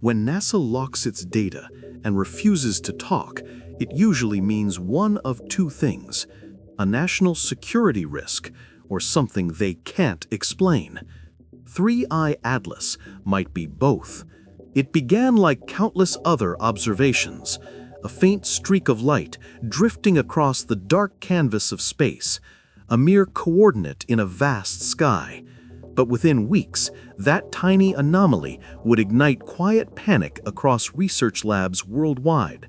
When NASA locks its data and refuses to talk, it usually means one of two things: a national security risk or something they can't explain. 3iatlas might be both. It began like countless other observations, a faint streak of light drifting across the dark canvas of space, a mere coordinate in a vast sky. But within weeks, that tiny anomaly would ignite quiet panic across research labs worldwide.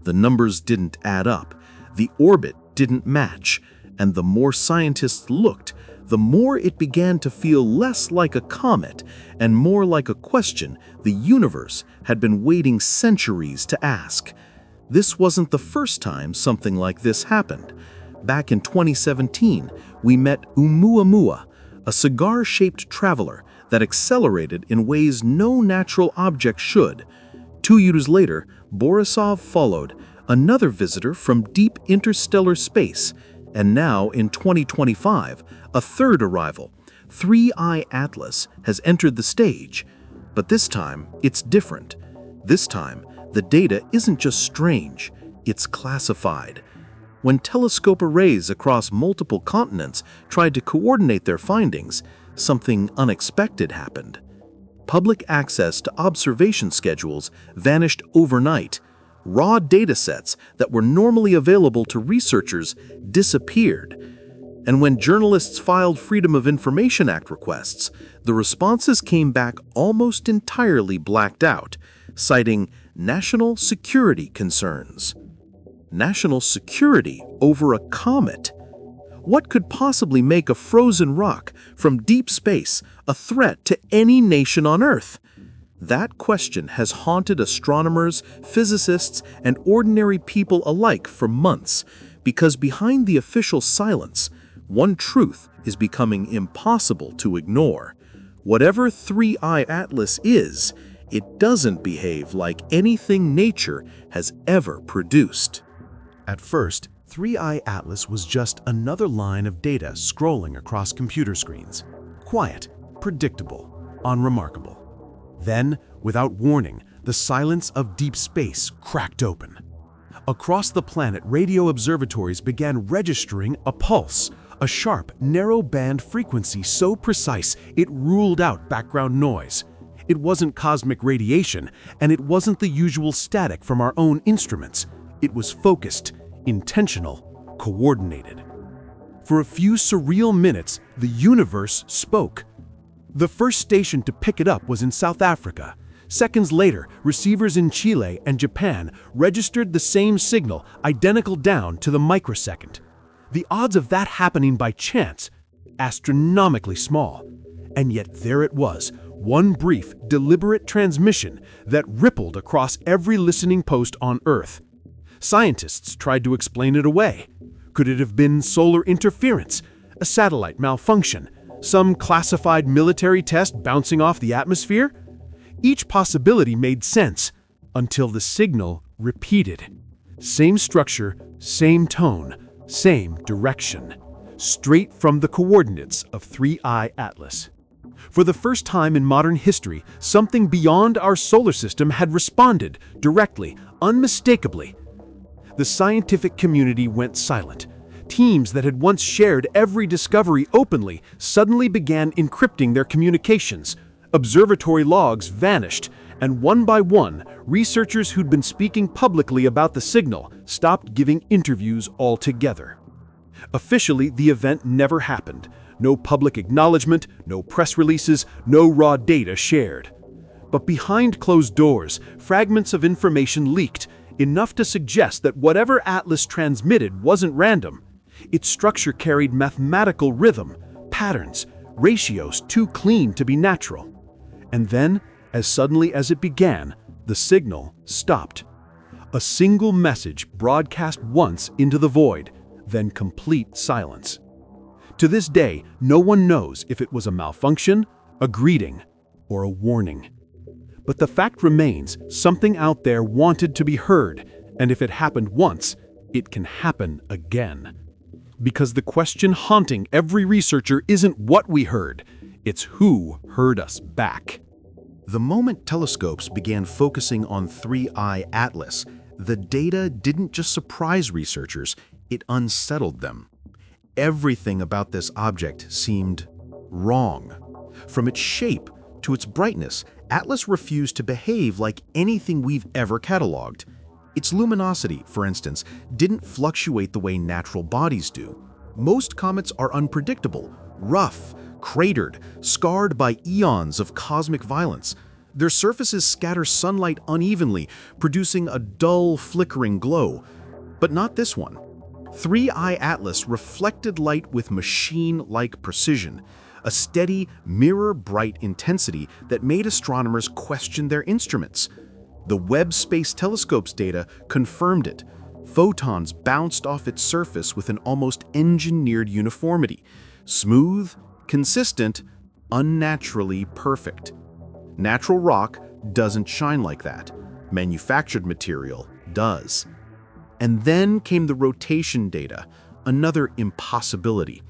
The numbers didn't add up, the orbit didn't match, and the more scientists looked, the more it began to feel less like a comet and more like a question the universe had been waiting centuries to ask. This wasn't the first time something like this happened. Back in 2017, we met Oumuamua, a cigar-shaped traveler that accelerated in ways no natural object should. 2 years later, Borisov followed, another visitor from deep interstellar space. And now, in 2025, a third arrival, 3iatlas, has entered the stage. But this time, it's different. This time, the data isn't just strange, it's classified. When telescope arrays across multiple continents tried to coordinate their findings, something unexpected happened. Public access to observation schedules vanished overnight. Raw datasets that were normally available to researchers disappeared. And when journalists filed Freedom of Information Act requests, the responses came back almost entirely blacked out, citing national security concerns. National security over a comet? What could possibly make a frozen rock from deep space a threat to any nation on Earth? That question has haunted astronomers, physicists, and ordinary people alike for months, because behind the official silence, one truth is becoming impossible to ignore. Whatever 3iatlas is, it doesn't behave like anything nature has ever produced. At first, 3iatlas was just another line of data scrolling across computer screens. Quiet, predictable, unremarkable. Then, without warning, the silence of deep space cracked open. Across the planet, radio observatories began registering a pulse, a sharp, narrow-band frequency so precise it ruled out background noise. It wasn't cosmic radiation, and it wasn't the usual static from our own instruments. It was focused, intentional, coordinated. For a few surreal minutes, the universe spoke. The first station to pick it up was in South Africa. Seconds later, receivers in Chile and Japan registered the same signal, identical down to the microsecond. The odds of that happening by chance? Astronomically small. And yet there it was, one brief, deliberate transmission that rippled across every listening post on Earth. Scientists tried to explain it away. Could it have been solar interference, a satellite malfunction, some classified military test bouncing off the atmosphere? Each possibility made sense until the signal repeated. Same structure, same tone, same direction. Straight from the coordinates of 3iatlas. For the first time in modern history, something beyond our solar system had responded directly, unmistakably. The scientific community went silent. Teams that had once shared every discovery openly suddenly began encrypting their communications. Observatory logs vanished, and one by one, researchers who'd been speaking publicly about the signal stopped giving interviews altogether. Officially, the event never happened. No public acknowledgement, no press releases, no raw data shared. But behind closed doors, fragments of information leaked, enough to suggest that whatever Atlas transmitted wasn't random. Its structure carried mathematical rhythm, patterns, ratios too clean to be natural. And then, as suddenly as it began, the signal stopped. A single message broadcast once into the void, then complete silence. To this day, no one knows if it was a malfunction, a greeting, or a warning. But the fact remains, something out there wanted to be heard, and if it happened once, it can happen again. Because the question haunting every researcher isn't what we heard, it's who heard us back. The moment telescopes began focusing on 3iatlas, the data didn't just surprise researchers, it unsettled them. Everything about this object seemed wrong. From its shape to its brightness, Atlas refused to behave like anything we've ever cataloged. Its luminosity, for instance, didn't fluctuate the way natural bodies do. Most comets are unpredictable, rough, cratered, scarred by eons of cosmic violence. Their surfaces scatter sunlight unevenly, producing a dull, flickering glow. But not this one. 3iatlas reflected light with machine-like precision, a steady, mirror-bright intensity that made astronomers question their instruments. The Webb Space Telescope's data confirmed it. Photons bounced off its surface with an almost engineered uniformity. Smooth, consistent, unnaturally perfect. Natural rock doesn't shine like that. Manufactured material does. And then came the rotation data, another impossibility.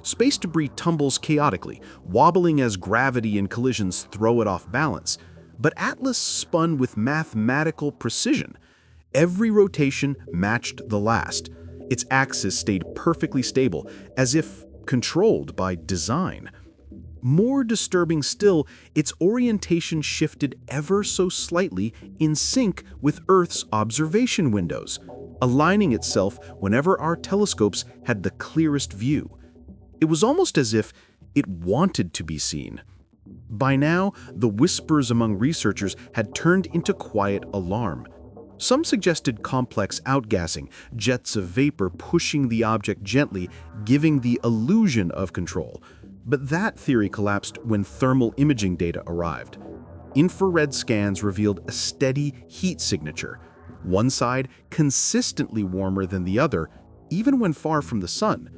Space debris tumbles chaotically, wobbling as gravity and collisions throw it off balance. But Atlas spun with mathematical precision. Every rotation matched the last. Its axis stayed perfectly stable, as if controlled by design. More disturbing still, its orientation shifted ever so slightly in sync with Earth's observation windows, aligning itself whenever our telescopes had the clearest view. It was almost as if it wanted to be seen. By now, the whispers among researchers had turned into quiet alarm. Some suggested complex outgassing, jets of vapor pushing the object gently, giving the illusion of control. But that theory collapsed when thermal imaging data arrived. Infrared scans revealed a steady heat signature, one side consistently warmer than the other, even when far from the sun.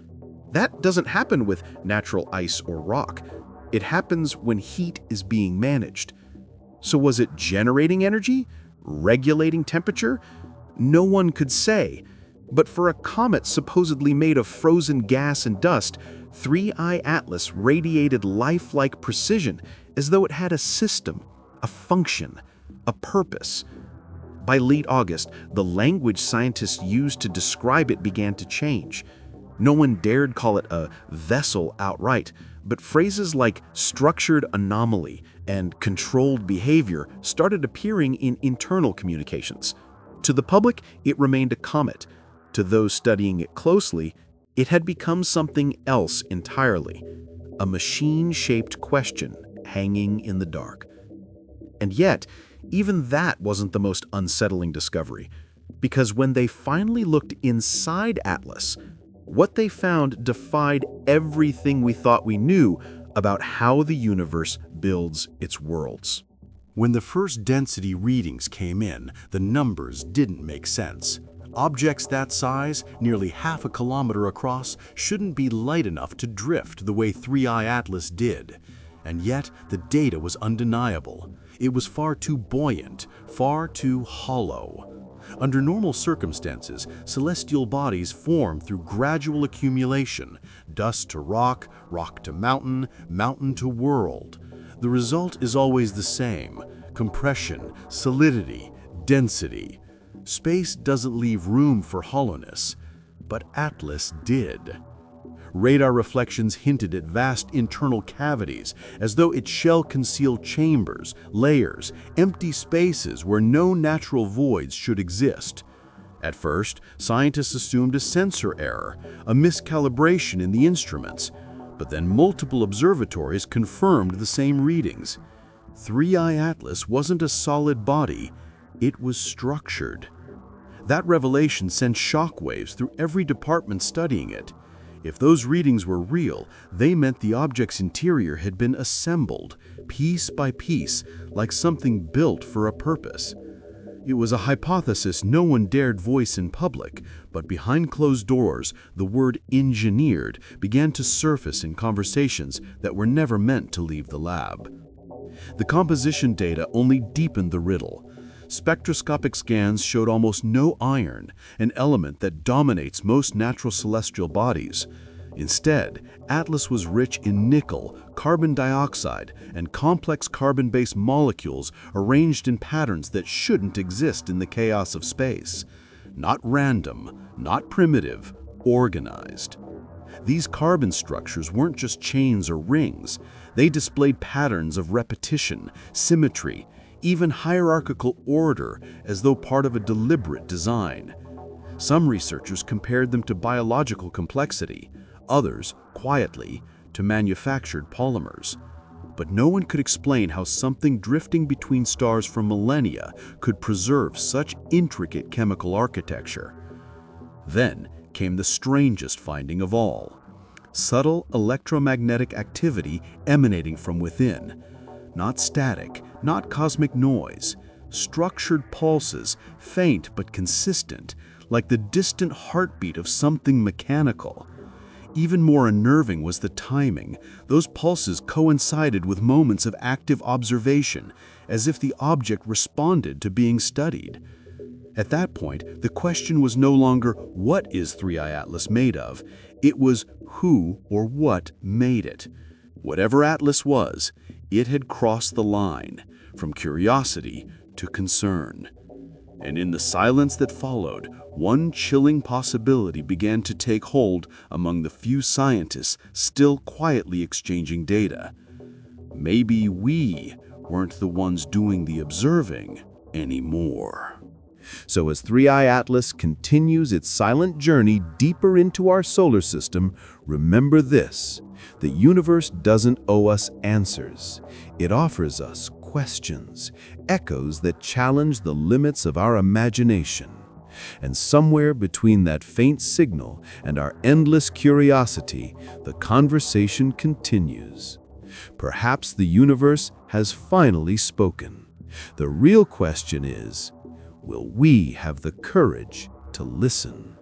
That doesn't happen with natural ice or rock. It happens when heat is being managed. So was it generating energy? Regulating temperature? No one could say. But for a comet supposedly made of frozen gas and dust, 3iatlas radiated lifelike precision, as though it had a system, a function, a purpose. By late August, the language scientists used to describe it began to change. No one dared call it a vessel outright, but phrases like structured anomaly and controlled behavior started appearing in internal communications. To the public, it remained a comet. To those studying it closely, it had become something else entirely, a machine-shaped question hanging in the dark. And yet, even that wasn't the most unsettling discovery, because when they finally looked inside Atlas, what they found defied everything we thought we knew about how the universe builds its worlds. When the first density readings came in, the numbers didn't make sense. Objects that size, nearly half a kilometer across, shouldn't be light enough to drift the way 3iatlas did. And yet, the data was undeniable. It was far too buoyant, far too hollow. Under normal circumstances, celestial bodies form through gradual accumulation, dust to rock, rock to mountain, mountain to world. The result is always the same: compression, solidity, density. Space doesn't leave room for hollowness, but Atlas did. Radar reflections hinted at vast internal cavities, as though its shell concealed chambers, layers, empty spaces where no natural voids should exist. At first, scientists assumed a sensor error, a miscalibration in the instruments, but then multiple observatories confirmed the same readings. 3iatlas wasn't a solid body, it was structured. That revelation sent shockwaves through every department studying it. If those readings were real, they meant the object's interior had been assembled, piece by piece, like something built for a purpose. It was a hypothesis no one dared voice in public, but behind closed doors, the word engineered began to surface in conversations that were never meant to leave the lab. The composition data only deepened the riddle. Spectroscopic scans showed almost no iron, an element that dominates most natural celestial bodies. Instead, Atlas was rich in nickel, carbon dioxide, and complex carbon-based molecules arranged in patterns that shouldn't exist in the chaos of space. Not random, not primitive, organized. These carbon structures weren't just chains or rings. They displayed patterns of repetition, symmetry, even hierarchical order, as though part of a deliberate design. Some researchers compared them to biological complexity, others, quietly, to manufactured polymers. But no one could explain how something drifting between stars for millennia could preserve such intricate chemical architecture. Then came the strangest finding of all: subtle electromagnetic activity emanating from within. Not static, not cosmic noise. Structured pulses, faint but consistent, like the distant heartbeat of something mechanical. Even more unnerving was the timing. Those pulses coincided with moments of active observation, as if the object responded to being studied. At that point, the question was no longer what is 3iAtlas made of, it was who or what made it. Whatever Atlas was, it had crossed the line, from curiosity to concern. And in the silence that followed, one chilling possibility began to take hold among the few scientists still quietly exchanging data. Maybe we weren't the ones doing the observing anymore. So as 3iAtlas continues its silent journey deeper into our solar system, remember this: the universe doesn't owe us answers. It offers us questions, echoes that challenge the limits of our imagination. And somewhere between that faint signal and our endless curiosity, the conversation continues. Perhaps the universe has finally spoken. The real question is, will we have the courage to listen?